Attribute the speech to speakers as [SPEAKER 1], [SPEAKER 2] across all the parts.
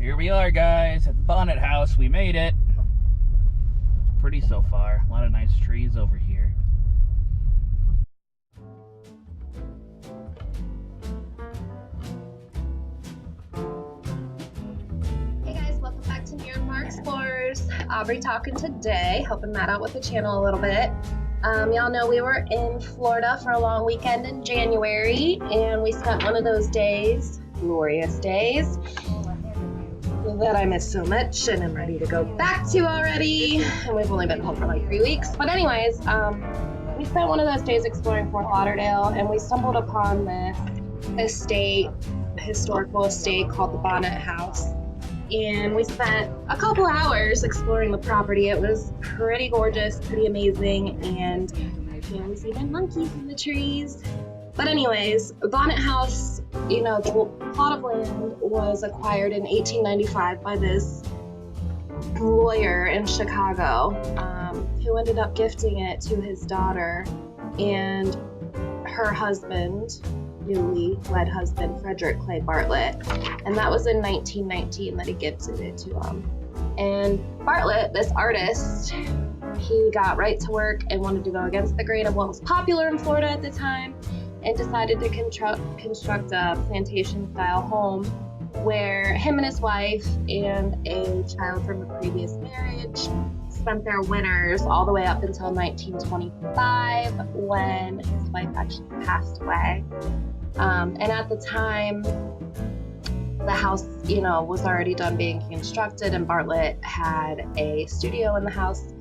[SPEAKER 1] Here we are, guys, at the Bonnet House. We made it. Pretty so far. A lot of nice trees over here.
[SPEAKER 2] Hey guys, welcome back to Near Far Explorers. Aubrey talking today, helping Matt out with the channel a little bit. Y'all know we were in Florida for a long weekend in January, and we spent one of those days, glorious days, that I miss so much and I'm ready to go back to already. And we've only been home for like 3 weeks. But anyways, we spent one of those days exploring Fort Lauderdale, and we stumbled upon this historical estate called the Bonnet House. And we spent a couple hours exploring the property. It was pretty gorgeous, pretty amazing, and there was even monkeys in the trees. But anyways, Bonnet House, you know, the plot of land was acquired in 1895 by this lawyer in Chicago, who ended up gifting it to his daughter and her husband, newly wed husband, Frederick Clay Bartlett. And that was in 1919 that he gifted it to him. And Bartlett, this artist, he got right to work and wanted to go against the grain of what was popular in Florida at the time, and decided to construct a plantation-style home where him and his wife and a child from a previous marriage spent their winters all the way up until 1925, when his wife actually passed away. And at the time, the house, you know, was already done being constructed, and Bartlett had a studio in the house,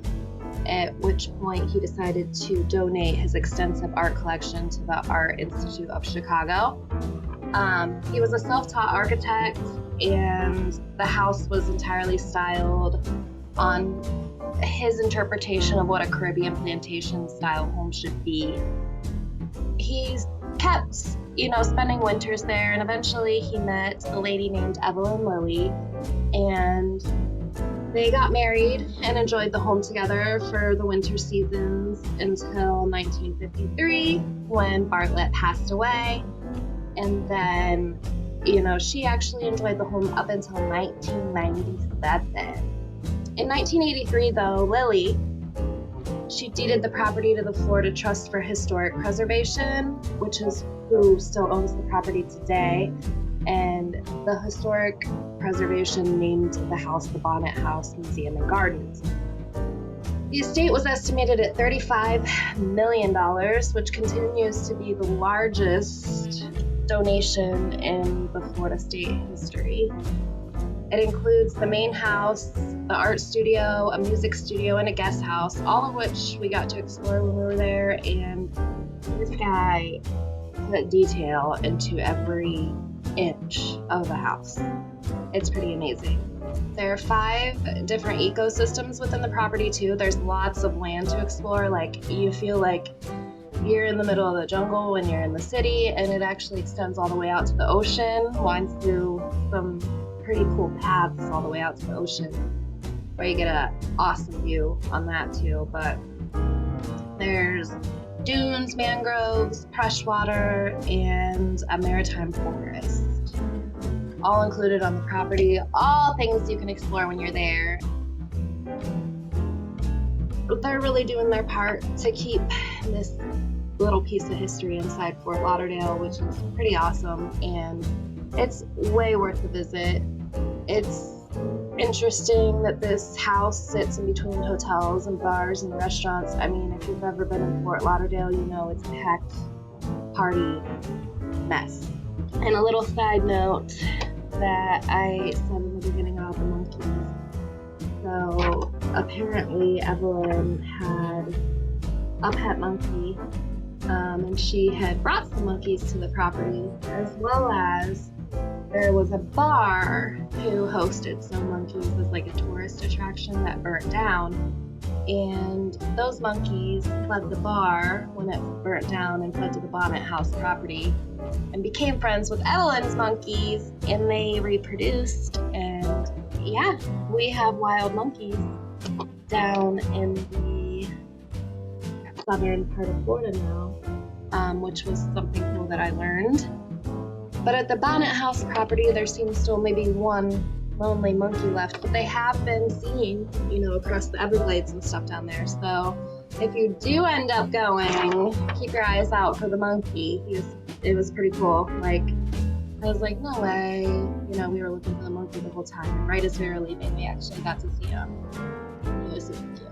[SPEAKER 2] at which point he decided to donate his extensive art collection to the Art Institute of Chicago. He was a self-taught architect, and the house was entirely styled on his interpretation of what a Caribbean plantation-style home should be. He kept, you know, spending winters there, and eventually he met a lady named Evelyn Lilly, and they got married and enjoyed the home together for the winter seasons until 1953, when Bartlett passed away. And then, you know, she actually enjoyed the home up until 1997. In 1983, though, Lilly, she deeded the property to the Florida Trust for Historic Preservation, which is who still owns the property today. And the Historic Preservation named the house the Bonnet House Museum and Gardens. The estate was estimated at $35 million, which continues to be the largest donation in the Florida state history. It includes the main house, the art studio, a music studio, and a guest house, all of which we got to explore when we were there. And this guy put detail into every inch of the house. It's pretty amazing. There are 5 different ecosystems within the property too. There's lots of land to explore. Like, you feel like you're in the middle of the jungle when you're in the city, and it actually extends all the way out to the ocean, winds through some pretty cool paths all the way out to the ocean, where you get an awesome view on that too. But there's dunes, mangroves, fresh water, and a maritime forest, all included on the property. All things you can explore when you're there. They're really doing their part to keep this little piece of history inside Fort Lauderdale, which is pretty awesome, and it's way worth a visit. It's interesting that this house sits in between hotels and bars and restaurants. I mean, if you've ever been in Fort Lauderdale, you know it's a packed party mess. And a little side note that I said in the beginning about the monkeys. So apparently Evelyn had a pet monkey, and she had brought some monkeys to the property, as well as there was a bar who hosted some monkeys as like a tourist attraction that burnt down. And those monkeys fled the bar when it burnt down and fled to the Bonnet House property and became friends with Evelyn's monkeys, and they reproduced. And yeah, we have wild monkeys down in the southern part of Florida now, which was something cool that I learned. But at the Bonnet House property, there seems to only be one lonely monkey left, but they have been seen, across the Everglades and stuff down there. So if you do end up going, keep your eyes out for the monkey. It was pretty cool. Like, I was like, no way. We were looking for the monkey the whole time. And right as we were leaving, we actually got to see him. It was super cute.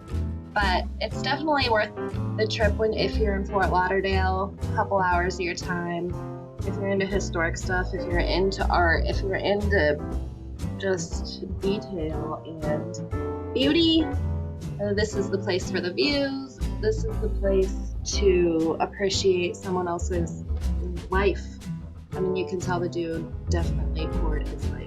[SPEAKER 2] But it's definitely worth the trip if you're in Fort Lauderdale, a couple hours of your time. If you're into historic stuff, if you're into art, if you're into just detail and beauty, this is the place for the views. This is the place to appreciate someone else's life. I mean, you can tell the dude definitely poured his life